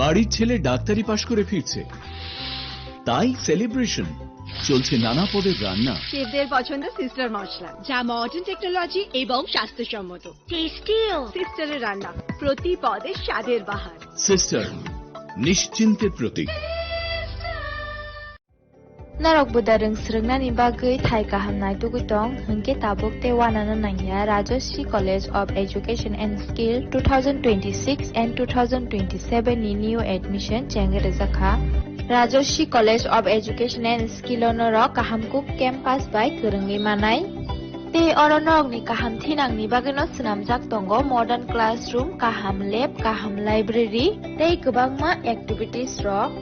বাড়ির ছেলে ডাক্তারি পাশ করে ফিরছে, তাই সেলিব্রেশন চলছে নানা পদের রান্না। শেফদের পছন্দ সিস্টার মশলা, যা মডার্ন টেকনোলজি এবং স্বাস্থ্যসম্মত। টেস্টিও সিস্টারের রান্না, প্রতি পদে স্বাদের বাহার। Sister, নিশ্চিন্তের Pratik. Narok budareng srengna bagui thai kahamnai tugutong hengke tabuk te wanana nangya Rajashri College of Education and Skill 2026 and 2027 ni new admission chengre zakha Rajashri College of Education and Skill onorok kahamkuk campus by kerengli manai te oronok ni kaham thinang ni bageno snamjak tongo modern classroom, kaham lab, kaham library tei kwbangma activities rok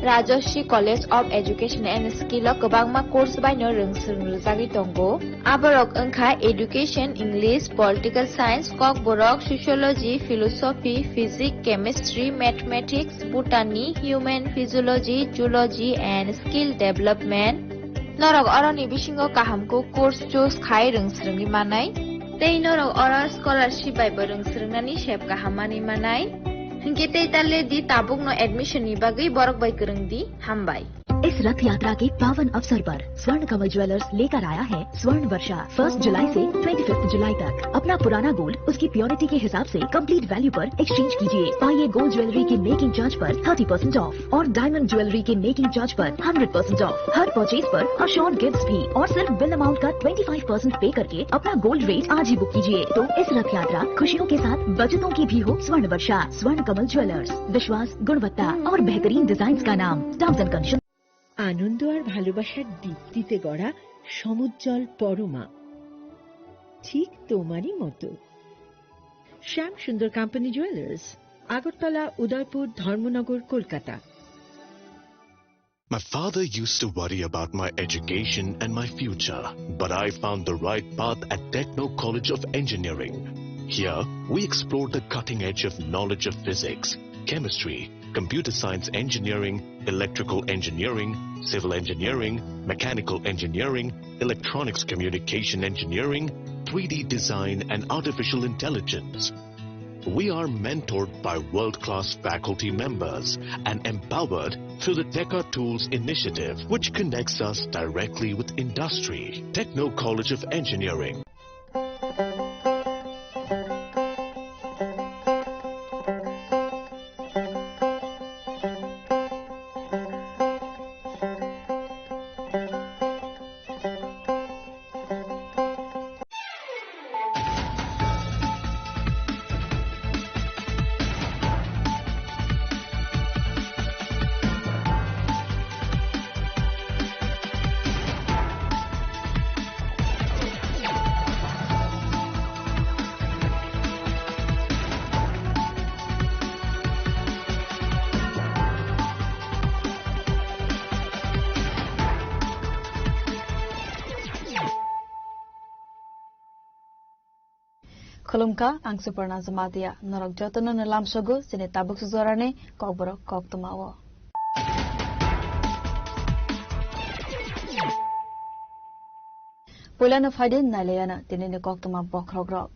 Rajashri College of Education and Skill o kwbangma course baino rongsung rwjagui tongo. Aborok wngkha Education, English, Political Science, Kok Borok, Sociology, Philosophy, Physics, Chemistry, Mathematics, Botany, Human Physiology, Zoology and Skill Development. Norok oroni bisingo kahamko course choose khai rongsrungni manai. Tei norok oro scholarship bai bo rongsrungnani sep kahamani manai. Hingke tei talle di tabuk no admission ni bagai borok bai kereng di hambai. इस रथ यात्रा के पावन अवसर पर स्वर्ण कमल jewellers लेकर आया है स्वर्ण वर्षा 1 जुलाई से 25 जुलाई तक। अपना पुराना गोल्ड उसकी प्योरिटी के हिसाब से कंप्लीट वैल्यू पर एक्सचेंज कीजिए। पाइए गोल्ड ज्वेलरी के मेकिंग चार्ज पर 30% ऑफ और डायमंड ज्वेलरी के मेकिंग चार्ज पर 100% ऑफ। हर परचेज पर अश्योर्ड गिफ्ट्स भी और सिर्फ बिल अमाउंट का 25% पे करके अपना गोल्ड रेट आज ही बुक कीजिए। तो इस रथ यात्रा खुशियों के साथ बचतों की भी हो। स्वर्ण वर्षा, स्वर्ण कमल ज्वेलर्स, विश्वास, गुणवत्ता और बेहतरीन डिजाइन का नाम। Terms and conditions. আনন্দ আর ভালোবাসার দীপ্তিতে গড়া সমুজ্জ্বল পরমা, ঠিক তোমারই মতো। শ্যাম সুন্দর company jewellers, Agartala, Udaipur, Dharmanagar, Kolkata. My father used to worry about my education and my future, but I found the right path at Techno College of Engineering. Here, we explored the cutting edge of knowledge of physics, chemistry, computer science engineering, electrical engineering, civil engineering, mechanical engineering, electronics communication engineering, 3D design and artificial intelligence. We are mentored by world-class faculty members and empowered through the Teka Tools initiative, which connects us directly with industry. Techno College of Engineering. Khulumka ang Suparna Zamatia norok jotono nalam sogo sine tabuk suzorane kokborok koktomawo. Pulana faidin nalayana tinine koktoma bokrogrok.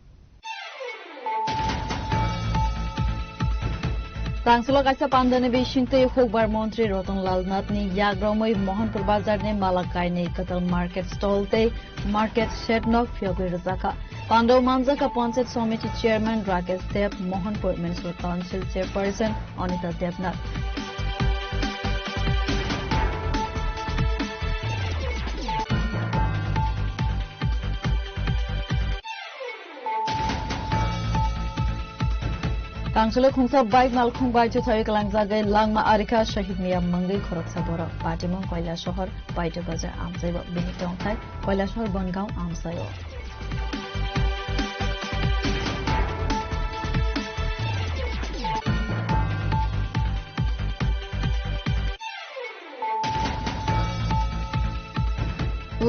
Tangsula kaisa pandane bishinte khokbar mantri Rotonlal Nath ni yagromoi Mohanpur bazar ne Malakai ne katal market stall te market shed nok fyogoi razaka. Pandau Manzaka Panchayat Samiti Chairman Rakesh Dev, Mohanpur Municipal Council Chairperson Anita Devnath. Tangsula khungsa bike malkhung bai chuthawi kalangjagai langma arika shahid miyam mangai khoroksa boro patimong Koila Shohor Baita Bazar amsaibo bini tongthai Koila Shohor Bongaon amsayo.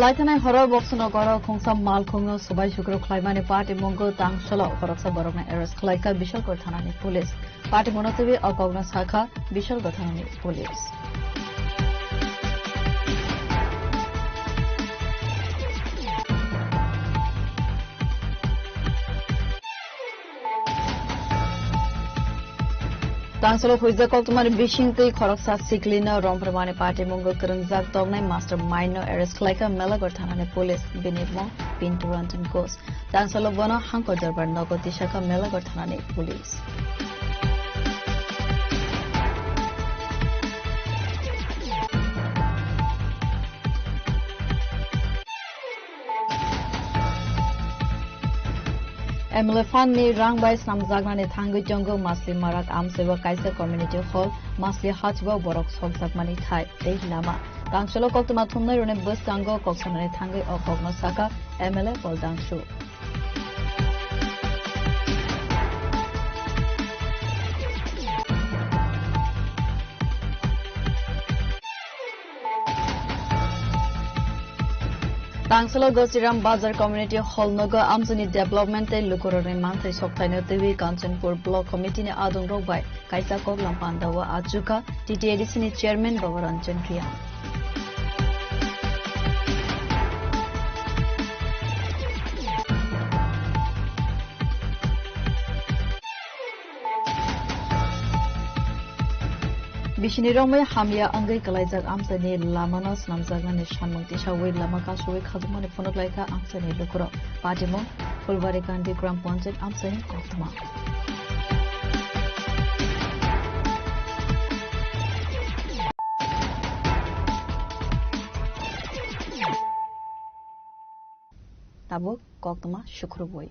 Laitanai horror box no goro khongsa mal khongno subai shukro khlaimani party mongo tangshala horoksa borokna arrest khlaika Bishalkor thanani police party monotibi akogna sakha Bishalkor thanani police. Tangsalo huiza koltumani bishingtei khoroksa siklina romprmani party mungo kerungjak tomnai master mind arrest khlaika melagor thanani police binitmo pinturantan gos tangsalo bono hangko jarbar nogoti shaka melagor thanani police Emlefani rangbai samjagnani thangi jongo masli marak amseba kaisa community hall masli hachba borok sogjagmani thai tei lama tangsalo koktuma thumnai rone bus tango koksanani thangi okogno saka MLA Poldangshu Tangsalo Gosiram Bazar Community Hall Nogo Amzani Development e Lukurore Manthai Soktaino Dewi Kanchanpur Block Committee ne Adong Rogbai Kaisa Koglam Pandawa Ajuka TTADC ni Chairman Bavaranjan Kriya Bishinirongmai hamya angai kalaijak amsani lamanos namjagnani shanmungti shawai lama kasui khajmani phonot laika amsani lukuro patimo Fulbari Kandi Gram Panchayat amsani koktuma tabo koktuma shukruboi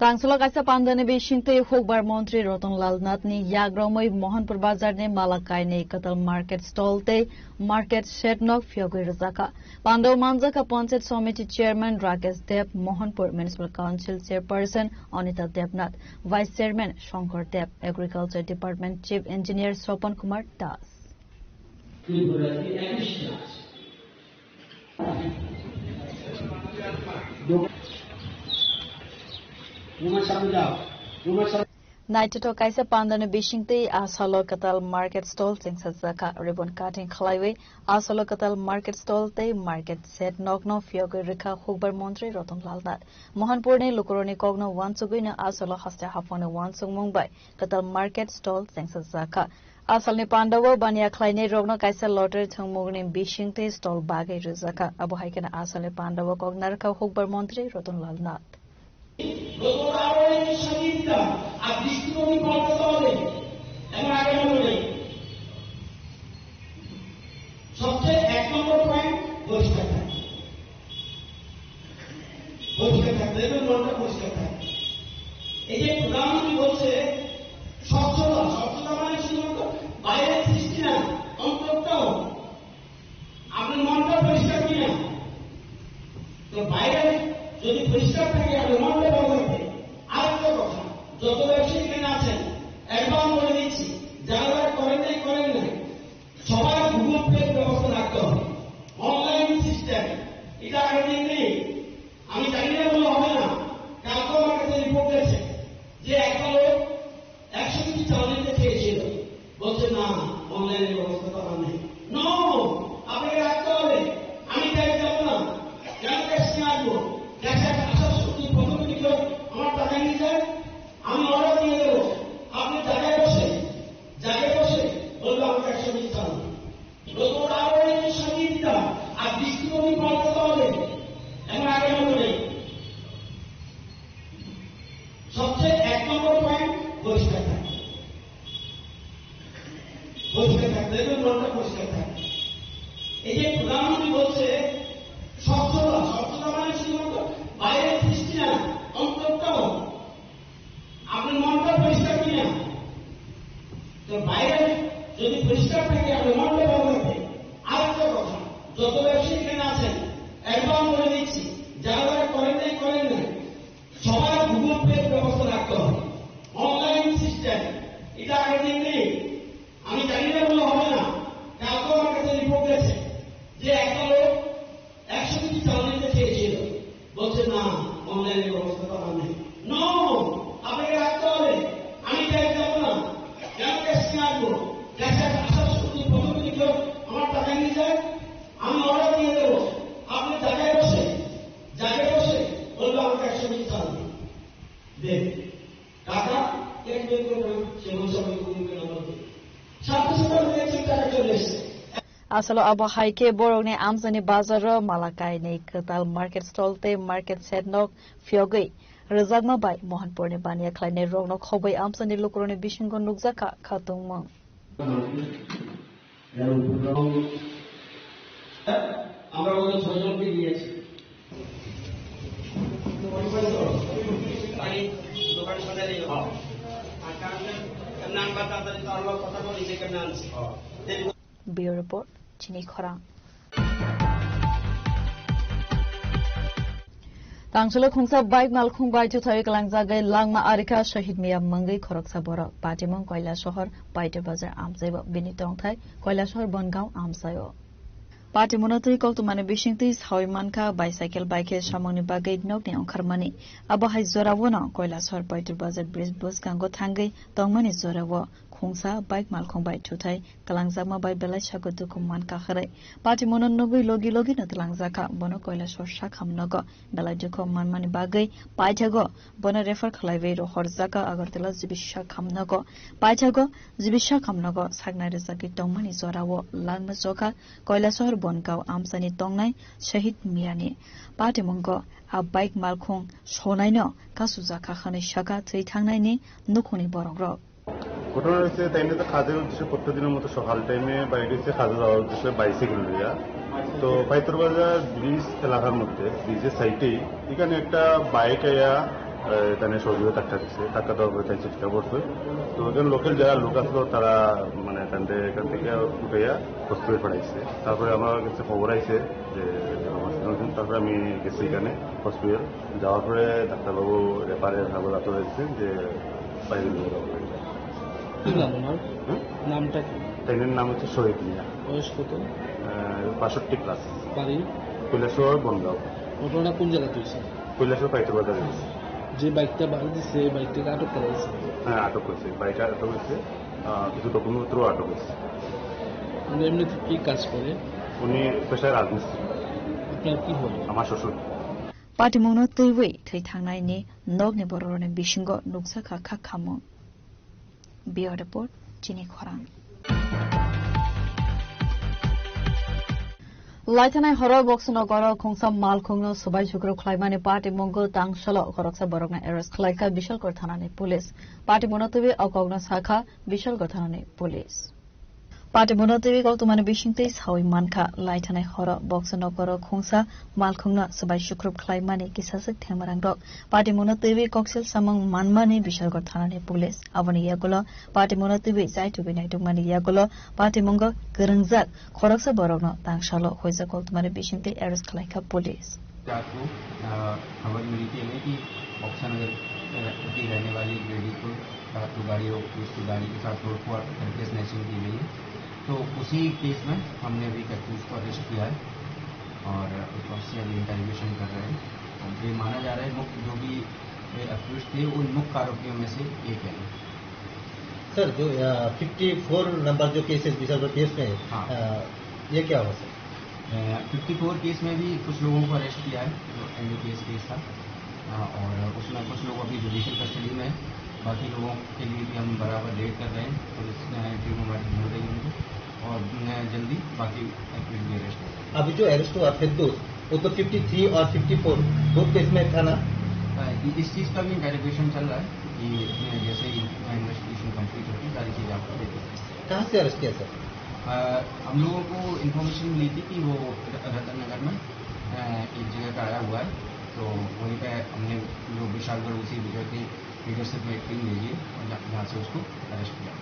Tangsalo kaisa pandane bishingtei hokbar mantri Rotonlal Nathni yagromoi Mohanpur Bazar ne Malakai ne Katal Market Stall te Market Shed nok Fyogoi Razaka Pandaw Manjaka Panchayat Committee Chairman Rakesh Deb Mohanpur Municipal Council Chairperson Anita Debnath Vice Chairman Shankar Deb Agriculture Department Chief Engineer Sopan Kumar Das Naito kaisa pandane bishingtei asalo katal market stall singsaka ribbon cutting khlaiwe asalo katal market stall te market set nokno fyogoi rekha hokbar mantri Rotonlal Nath Mohanpur ne lukuroni kogno wansuguina asalo hasta hafone wansung mumbai katal market stall singsaka asalni pandawo bania khlaine rogno kaisa lottery thongmugni bishingtei stall bagai ruzaka abo haikena asalni pandawo kognarka hokbar mantri Rotonlal Nath সবচেয়ে 1 নম্বর point পরিষ্কার থাকে এবং মনটা পরিষ্কার থাকে এই যে প্রধানমন্ত্রী বলছে স্বচ্ছতা মানে শুধুমাত্র বাইরের সৃষ্টি না অন্তরটাও আপনার মনটা পরিষ্কার কিনা তো বাইরে যদি পরিষ্কার থাকে আপনার মনটা ভালো থাকবে আরেকটা কথা যত ব্যবসায়ী এখানে আছেন একদম বলে দিচ্ছি যারা করেন নাই সবার গুগল পে ব্যবস্থা রাখতে হবে অনলাইন সিস্টেম এটা আগে নেই আমি জানি না বলে হবে না কালকে আমার কাছে রিপোর্ট গেছে যে একটা লোক 100 কেজি চাল নিতে চেয়েছিল বলছে না অনলাইনের ব্যবস্থা করা নেই নো আপনাকে রাখতে হবে আমি তাই যাবো না কেন ক্যাশ নিয়ে আসবো ক্যাশে আসার সত্যি প্রথম দিকে আমার টাকা নিয়ে যায় আমি অর্ডার দিয়ে দেবো আপনি জায়গায় বসে বলবো আমাকে 100 কেজি চাল লোকের আরো একটু সাজিয়ে দিতাম আর দৃষ্টিভঙ্গি পাল্টাতে হবে এমন আগে মতো নেই সবচেয়ে 1 নম্বর পয়েন্ট পরিষ্কার থাকে এবং মনটা পরিষ্কার থাকে এই যে প্রধানমন্ত্রী বলছে স্বচ্ছতা মানে শুধুমাত্র বাইরের সৃষ্টি না অন্তরটাও আপনার মনটা পরিষ্কার কিনা তো বাইরে যদি পরিষ্কার থাকে আপনার মনটা ভালো থাকবে আরেকটা কথা যত ব্যবসায়ী এখানে আছেন একদম বলে দিচ্ছি যারা করেন নাই সবার গুগল পে ব্যবস্থা রাখতে হবে অনলাইন সিস্টেম এটা আগে নেই আমি জানি না বলে হবে না কালকে আমার কাছে রিপোর্ট গেছে যে একটা লোক 100 কেজি চাল নিতে চেয়েছিল বলছে না অনলাইনের ব্যবস্থা করা নেই নো আপনাকে রাখতে হবে আমি তাই যাবো না কেন ক্যাশ নিয়ে আসবো ক্যাশে আসার সত্যি প্রথম দিকে আমার টাকা নিয়ে যায় আমি অর্ডার দিয়ে দেবো আপনি জায়গায় বসে বলবো আমাকে 100 কেজি চাল দেন Asalo abo haike borogni amzani bazaro malakai nei katal market stall te market set nok fiogai rezagma bai mohanpur ne bania khlaine rognok khobai amzani lukroni bishingon nukjaka khatungmang আমরা ওদের ছয়জনকে দিয়েছি দোকান সাজাই আর কারণ নাম বাতাতে তো আমরা কথা বলি যে কেমন আছে Bureau Report Chini Khorang Tangcholo khungsa bike malkhung bai chu thai kalangja gai langma arika shahid miyam mangai khoroksa bora patimong koila shohor paite bazar amsaibo binitong thai koila shohor bongaon amsayo Patimonatoi koktumane bishingti hawaimanka bicycle bike samongni bagai nokni ongkharmani abo hai zorawona koila shohor paite bazar bridge bus kango thangai tongmani zorawo khungsa bike malkhung bai thuthai kalangjama bai belai sagodu kumman ka kharai patimonon nogoi logi logi na kalangjaka bono koila shohor sakhamnago belai dukho manmani bagai paithago bono refer khlaibai ro horjaka agartala jibisha khamnago paithago jibisha khamnago sagnai rezaki tongmani zorawo langma joka koila shohor bongaw amsani tongnai shahid miyani patimongo a bike malkhung sonaino kasujaka khani shaka thei thangnai ni nukhoni borogrok ঘটনা হচ্ছে তাইলে তো কাজের উদ্দেশ্যে প্রত্যেকদিনের মতো সকাল টাইমে বাইরে এসে কাজে যাওয়ার উদ্দেশ্যে বাইসাইকেল নিয়ে তো পাইতরবাজার ব্রিজ এলাকার মধ্যে ব্রিজের সাইডেই এখানে একটা বাইক আয়া এখানে সজীবে ধাক্কা দিচ্ছে ধাক্কা দেওয়ার পরে তাই চেষ্টা করছে তো এখানে লোকাল যারা লোক আসলো তারা মানে এখান থেকে উঠাইয়া হসপিটালে পাঠাইছে তারপরে আমার কাছে খবর আইছে যে তারপরে আমি গেছি এখানে হসপিটাল যাওয়ার পরে ডাক্তারবাবু রেফারের খবর আতর হয়েছে যে বাইরে নিয়ে যাওয়া নামটা ট্রেনের নাম হচ্ছে শহীদ মিয়া বয়স কত 65 ক্লাস বাড়ি কৈলাসহর বনগাঁও ঘটনা কোন জায়গাতে হয়েছে কৈলাসহর পাইতরবাজারে যে বাইকটা বাড়ি দিচ্ছে এই বাইকটাকে আটক করা হয়েছে হ্যাঁ আটক হয়েছে বাইকটা আটক হয়েছে কিছু ডকুমেন্টও আটক হয়েছে উনি এমনিতে কি কাজ করে উনি পেশায় রাজমিস্ত্রি আপনার কি হল আমার শ্বশুর Patimono teiwei thei thangnai ni nokni bororone bishingo nuksaka khakhamo Bureau Report Chini Khorang Laitanai horror box no goro khongsa malkhungno subai chukro khlaimani patimongo tangshalo khoroksa borokna arrest khlaika bishalkor thanani police patimono tewi okogna sakha bishalkor thanani police Patimono tewi koktumane bishingtei sawi manka laitanai horror box no goro khongsa malkhungno subai chukro khlaimani kisasik themarangrok patimono tewi koksel samang manmani bishalkor thanani police aboni yagulo patimono tewi jaitu binaitumani yagulo patimongo geringjak khoroksa borokno tangshalo hoiza koktumane bishingtei arrest khlaika police आपको खबर मिली थी हमें कि option अगर की रहने वाली एक लेडी को तो गाड़ी रोकी उसकी गाड़ी के साथ तोड़फोड़ करके स्नैचिंग की गई है तो उसी केस में हमने अभी उसको अरेस्ट किया है और उससे अभी इंटरोगेशन कर रहे हैं और ये माना जा रहा है मुख्य जो भी अक्यूज थे उन मुख्य आरोपियों में से एक है सर जो 54 नंबर जो केसेस बिशनपुर केस में हाँ ये क्या हुआ सर 54 केस में भी कुछ लोगों को अरेस्ट किया है जो एनडीपीएस केस था और उसमें कुछ लोग अभी जुडिशियल कस्टडी में है बाकी लोगों के लिए भी हम बराबर वेट कर रहे हैं पुलिस टीम हमारी ढूंढ रही है और जल्दी बाकी एक्यूज अरेस्ट हो अभी जो अरेस्ट हुआ फिरदौस वो तो 53 और 54 दो केस में था ना इस चीज़ का भी इंटेरोगेशन चल रहा है कि जैसे ही इन्वेस्टिगेशन कंप्लीट होगी सारी चीज़ आपको देती है कहाँ से अरेस्ट किया सर हम लोगों को इन्फॉर्मेशन मिली थी कि वो रतन नगर में एक जगह का आया हुआ है तो वहीं पे हमने जो विशालगढ़ उसी जगह की लीडरशिप में एक टीम भेजी और जहाँ से उसको अरेस्ट किया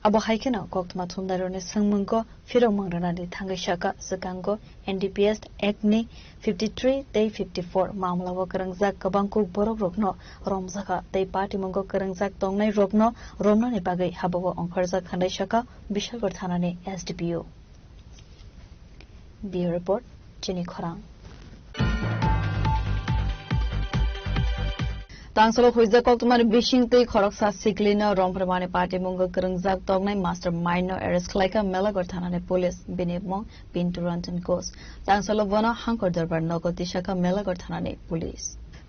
Abo haikena koktuma thumdarone sangmungko firong mangrana thangai shaka sakango NDPS Act ni 53 tei 54 mamla wa karangjak kabangko borok rokno romjaka tei party mungko karangjak tongnai rokno romna ni bagai habawo ongkharjak khandai shaka bishalgor thanani SDPO Bureau Report Chini Khorang Tangsalo hoiza koktumani bishingtei khoroksa siklina romprmani party mungo karangjak tongnai master mind no arrest khlaika melagor thanani police binimong pinturantan ghosh tangsalo bona hankor darbar nogoti shaka melagor thanani police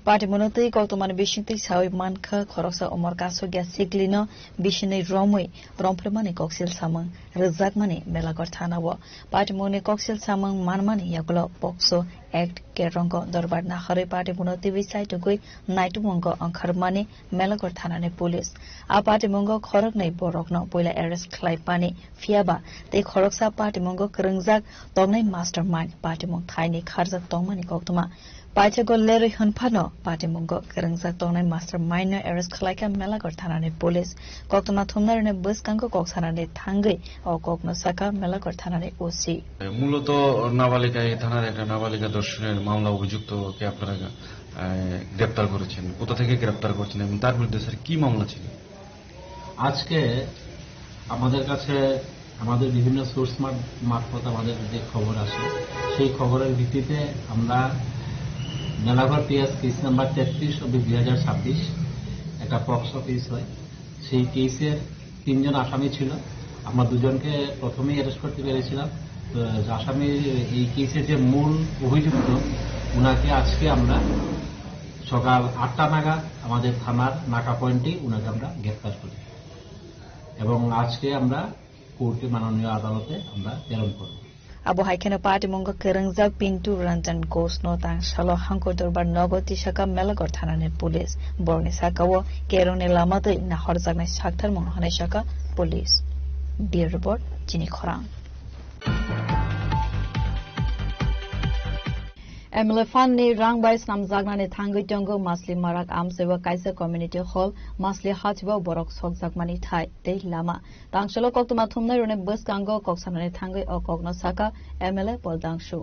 Party monotei koktomani bishinti sawi manka khoroksa omor kaso gya siglino bishinai romoi rompremani koksil samang rizakmani melagor thanawo party mone koksil samang manmani yagulo pokso act kerongo dorbar na khare party monotei wisai tugui naitu mongo angkharmani melagor thanane police a party mongo khorok nei borokno poila arrest khlai pani fiaba te khoroksa party mongo krengjak tongnai mastermind party mong thaini kharjak tongmani koktoma Pachago Larry Hanpano, Party Mungo, Kerangsa Tonai Master Minor Eres Kalaka Melagor Tanane Police, Koktama Tumner and Buskango Koksanane Tangi, or Kokno Saka Melagor Tanane OC. মূলত নাবালিকায় থানার একটা নাবালিকা দর্শনের মামলা অভিযুক্তকে আপনারা গ্রেপ্তার করেছেন কোথা থেকে গ্রেপ্তার করছেন এবং তার বিরুদ্ধে স্যার কি মামলা ছিল আজকে আমাদের কাছে আমাদের বিভিন্ন সোর্স মারফত আমাদের যে খবর আসে সেই খবরের ভিত্তিতে আমরা মেলাঘর পিএস কেস নাম্বার 33/2026 একটা পক্সো কেস হয় সেই কেসের 3 জন আসামি ছিল আমরা দুজনকে প্রথমেই অ্যারেস্ট করতে পেরেছিলাম তো আসামির এই কেসের যে মূল অভিযুক্ত উনাকে আজকে আমরা সকাল 8টা নাগাদ আমাদের থানার নাকা পয়েন্টে উনাকে আমরা গ্রেফতার করি এবং আজকে আমরা কোর্টে মাননীয় আদালতে আমরা প্রেরণ করব Abo haikena party mongo kerengjak Pintu Ranjan Ghosh no tang salo hangko dorbar nogoti saka melagor thanane police borni sakawo kerone lamate na horjaknai sakthar mong hanai saka police bureau report chini khorang MLA Fan ni rangbai snamjagnani thangui tongo Masli Marak Amsewa Kaisa Community Hall Masli Hachwa Borok Sokjakmani Thai Te Lama Tangshalo Koktoma Thumnai Rone Bus Kango Koksanani Thangui O Kokno Saka MLA Poldangshu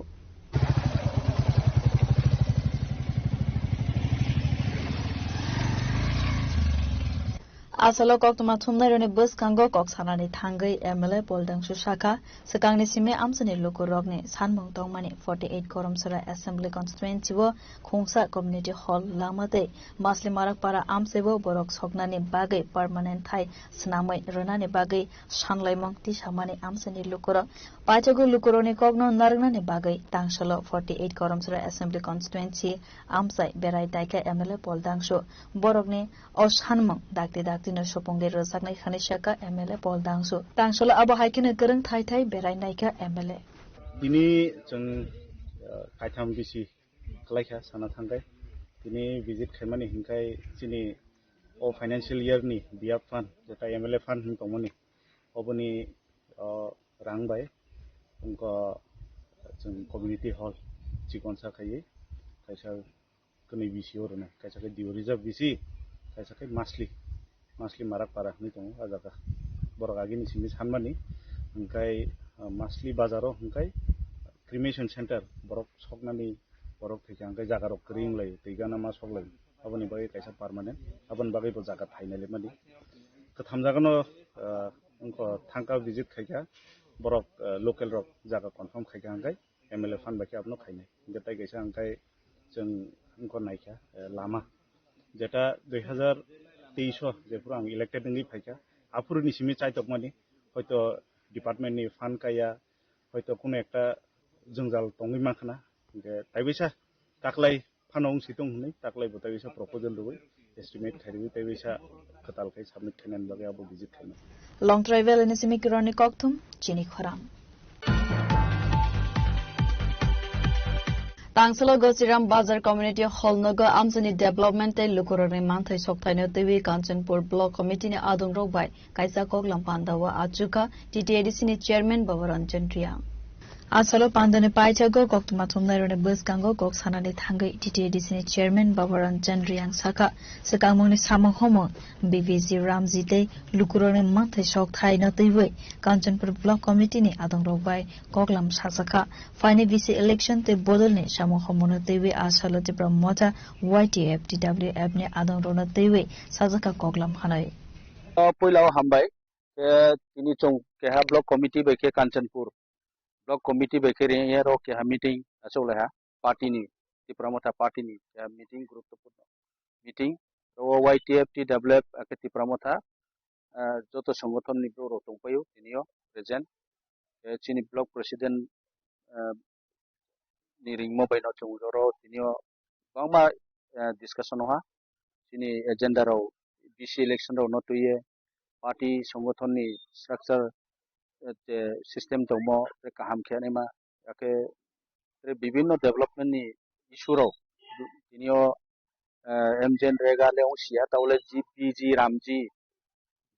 Asalo Koktoma Thumnai Rone Bus Kango Koksanani Thangui MLA Poldangshu Saka Sekangni Sime Amsani Lukurogni Sanmong Tongmani 48 Koromsara Assembly Constituency wo Khongsa Community Hall Lamate Masli Marak Para Amsewo Borok Soknani Bagai Permanent Thai Snamai Ronani Bagai Shanlaimong Tishamani Amsani Lukuro Pachago Lukuroni Kogno Nargnani Bagai Tangshalo 48 Koromsara Assembly Constituency Amsai Berai Daika MLA Poldangshu Borokni Oshanmong Dakti Tino Shopongge Rosaknai Khanishaka MLA Poldangshu Tangshalo Abo Haikene Kereng Thai Thai Berai Naika MLA Dini jeng Kaitam bisi Klaika Sana Thangai Dini visit Khaimani Hinkai Sini O Financial Year ni Biap Fund Jeta MLA Fund Hingtomoni Oboni Rangbai Unka jeng Community Hall Chikonsa Khayi Kaisa Kuni bisi orona Kaisa Kai Dio Reserve bisi Kaisa Kai Masli Marak Para Hingtong Ajaka Boragagi ni Simi Sanmani Hinkai Masli Bazaro Hinkai Cremation Center Borok Soknani Borok Thika Hinkai Jagarok Kering Lai Tigana Ma Soklai Aboni Bagai Kaisa Permanent Abon Bagai Bo Jaga Thainale Mani Kathamjagano Unko Thangka visit Khaika Borok local rock Jaga confirm Khaika Hinkai MLA Fund Baki Abno Khainai Jetai Kaisa Hinkai Jeng Unko Naika Lama Jeta 2023 যেপুর আং elected নই ফাইকা আপুরনি সিমি চাইতকমানি হয়তো ডিপার্টমেন্টনি fund কায়া হয়তো কোনো একটা জংজাল টঙ্গি মাখানা তাইবেসা তাকলাই ফানং সিতং হই তাকলাই বতাইবেসা proposal রবই estimate খাইবি তাইবেসা খাতালকাই submit খাইনান বাগে আবো visit খাইনা লং ট্রাইভেল এনে সিমি কিরনি ককথুম চিনি খরাম Tangsalo Gosiram Bazar Community Hall Nogo Amsani Development Lukurani Manthai Soktaino Dewi Kanchanpur Block Committee ni Adung Rogbai Kaisa Koglam Pandawa Achuka TTADC ni Chairman Bavaranjan Triang Asalo Pandane Paichago Koktuma Thumnairone Buskango Koksanani Thangai TTADC ni Chairman Bavaranjan Riang Saka Sekamoni Samong Homo BVZ Ramjite Lukurani Manthai Soktaino Dewi Kanchanpur Block Committee ni Adung Rogbai Koglam Sasaka Fine VC election te bodol ni Samong Homo no Dewi Asalo te Pramota YTF TWF ni Adung Rona Dewi Sasaka Koglam Hanai Poilao Hambai Tini Chong Keha Block Committee Beke Kanchanpur Block Committee Bekeri Yero Keha meeting Asoleha Party ni Ti Pramota Party ni Keha meeting Gurutopurno meeting YTF TWF Akati Pramota Joto Sangothon ni Bro Tongpayo Tinio present Chini Block President ni Ringmo Baino Chongoro Tinio Bangma discussion हा जोंनि एजेन्डाराव बिसि इलेक्शनाव नतुये party संगठननि structure जे system दङ बे गाहाम खेनेमा याके विभिन्न डेभलपमेन्टनि इशुराव दिनियो Amgen रेगा लेव सिया तावले जी रामजी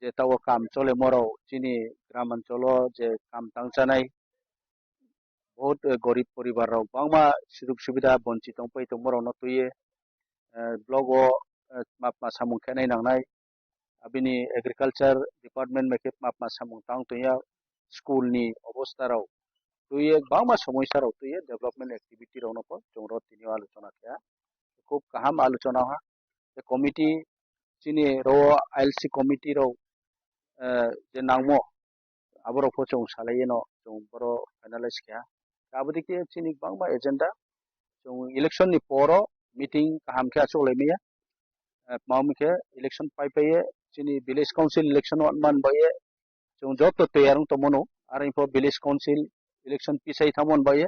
जे ताव काम चले मराव जोंनि ग्रामांचलो जे काम तांजानाय बहुत गरीब परिवाराव बांमा सुजुग सुबिदा बंचित पैतो मराव नतुये ब्लॉग मापमा सामुं खेनाय नांनाय अबिनि एग्रीकल्चर डिपार्टमेंट मेके मापमा सामुं तां तोया स्कूल नि अवस्थाराव तुये बांमा समयसाराव तुये डेवलपमेंट एक्टिविटी राव नको जोंरो तिनियो आलोचना किया खूब गाहाम आलोचना हा जे कमिटी जोंनि रो आईएलसी कमिटी राव जे नांमो आबरो फोचों सालायनो जों बरो फाइनलाइज किया गाबोदि के जोंनि बांमा एजेंडा जों इलेक्शन नि परो मीटिंग गाहाम के आचोलायमिया मावमिके इलेक्शन पाइपाये जोंनि विलेज काउंसिल इलेक्शन मान बाये जों जत तैयार तो मनो आरो इनफो विलेज काउंसिल इलेक्शन पिसाई थामन बाये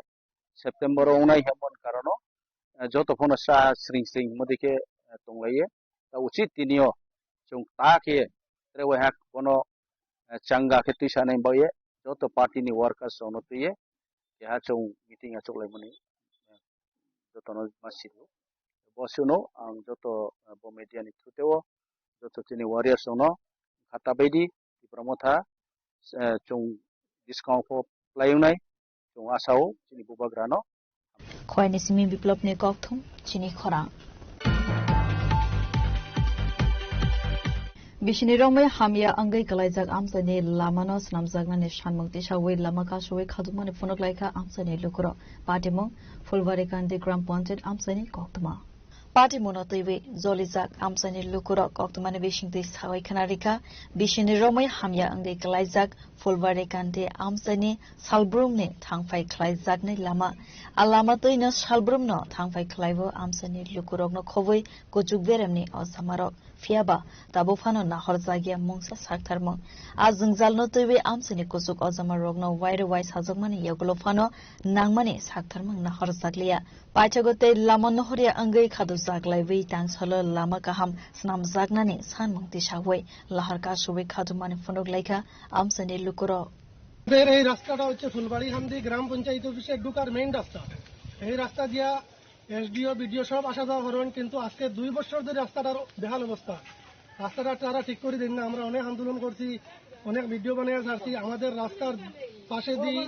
सेप्टेम्बर उनाय हमन कारणो जत फोन सा स्रिं मदिके तंलाये ता उचित तिनियो जों ताके रेवे हाक कोनो चांगा के तिसाने बाये जत पार्टी नि वर्कर्स ono tuye ya जों मीटिंग आचोलायमनि जतनो मासिरो बसुनो आं जत बो मीडिया नि थुतेओ जत तिनि वारियर्स ono खाता बायदि प्रमोथा जों डिस्काउंट को प्लायनाय जों आसाव जोंनि बुबाग्रानो खयनि सिमी बिप्लबनि कक्थुम चिनि खरा बिसिनि रमै हामिया अंगै गलायजाक आमसानि लामानो स्नामजागनानि सानमुक्ति सावै लामा कासुवै खादुमानि फुनक लायखा आमसानि लुकुरो पाटिमु फुलबारि कान्दी ग्राम पञ्चायत आमसानि कक्तमा पाटिमुनो तैवे जलिजाक आमसानि लुकुरो कक्तमानि बिसिंति सावै खनारिका बिसिनि रमै हामिया अंगै गलायजाक फुलबारि कान्दी आमसानि सालब्रुमनि थांफाय खलायजाकनि लामा आलामा तैनो सालब्रुमनो थांफाय खलायबो आमसानि लुकुरकनो खबै कुचुक बेरेमनि असामारक फियाबा ताबो फानो नाहर जागिया मुंसा साकथारमो आज जोंजालनो तैवे आमसानि कुचुक अजामा रगनो वाइरे वाइ साजकमानि यगलो फानो नांमानि साकथारमो नाहर जागलिया पाइथगते लामा नहरिया अंगै खादु जागलायबै तांसल लामा गाहाम स्नाम जागनानि सानमुक्ति सावै लाहार कासुबै खादुमानि फुनक लायखा आमसानि लुकुरो এই রাস্তাটা হচ্ছে ফুলবাড়ি হামদি গ্রাম পঞ্চায়েত অফিসে ঢোকার মেইন রাস্তা এই রাস্তা দিয়া এসডিও বিডিও সব আসা যাওয়া করেন কিন্তু আজকে 2 বছর ধরে রাস্তাটার বেহাল অবস্থা রাস্তাটা তারা ঠিক করে দেন না আমরা অনেক আন্দোলন করছি অনেক ভিডিও বানিয়ে ছাড়ছি আমাদের রাস্তার পাশে দিয়ে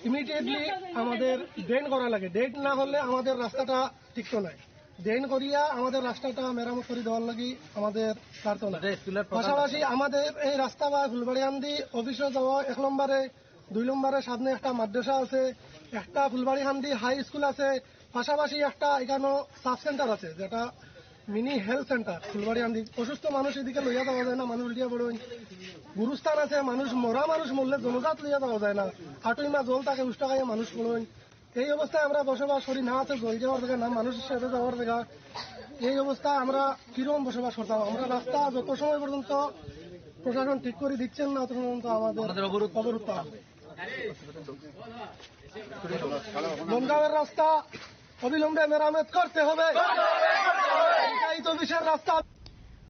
ইমিডিয়েটলি আমাদের ড্রেন করা লাগে ড্রেন না হলে আমাদের রাস্তাটা ঠিকতো না ড্রেন করিয়া আমাদের রাস্তাটা মেরামত করে দেওয়ার লাগি আমাদের প্রার্থনা পাশাপাশি আমাদের এই রাস্তা বা ফুলবাড়ি হামদি অফিসে যাওয়া 1 নম্বরে 2 নম্বরে সামনে একটা মাদ্রাসা আছে একটা ফুলবাড়ি হামদি হাই স্কুল আছে পাশাপাশি একটা এখানে সাব সেন্টার আছে যেটা মিনি হেলথ সেন্টার ফুলবাড়ি হামদি অসুস্থ মানুষ এদিকে লইয়া যাওয়া যায় না মানুষ উল্টিয়া পড়েন গুরুস্থান আছে মানুষ মরা মানুষ মরলে জনজাত লইয়া যাওয়া যায় না আটুইমা জল থাকে উষ্টা খাইয়া মানুষ পড়েন এই অবস্থায় আমরা বসবাস করি না আছে জল যাওয়ার জায়গা না মানুষের সাথে যাওয়ার জায়গা এই অবস্থায় আমরা কিরকম বসবাস করতাম আমরা রাস্তা যত সময় পর্যন্ত প্রশাসন ঠিক করে দিচ্ছেন না তত পর্যন্ত আমাদের অবরোধ থাকবে বনগাঁওয়ের রাস্তা অবিলম্বে মেরামত করতে হবে এই তো বিশেষ রাস্তা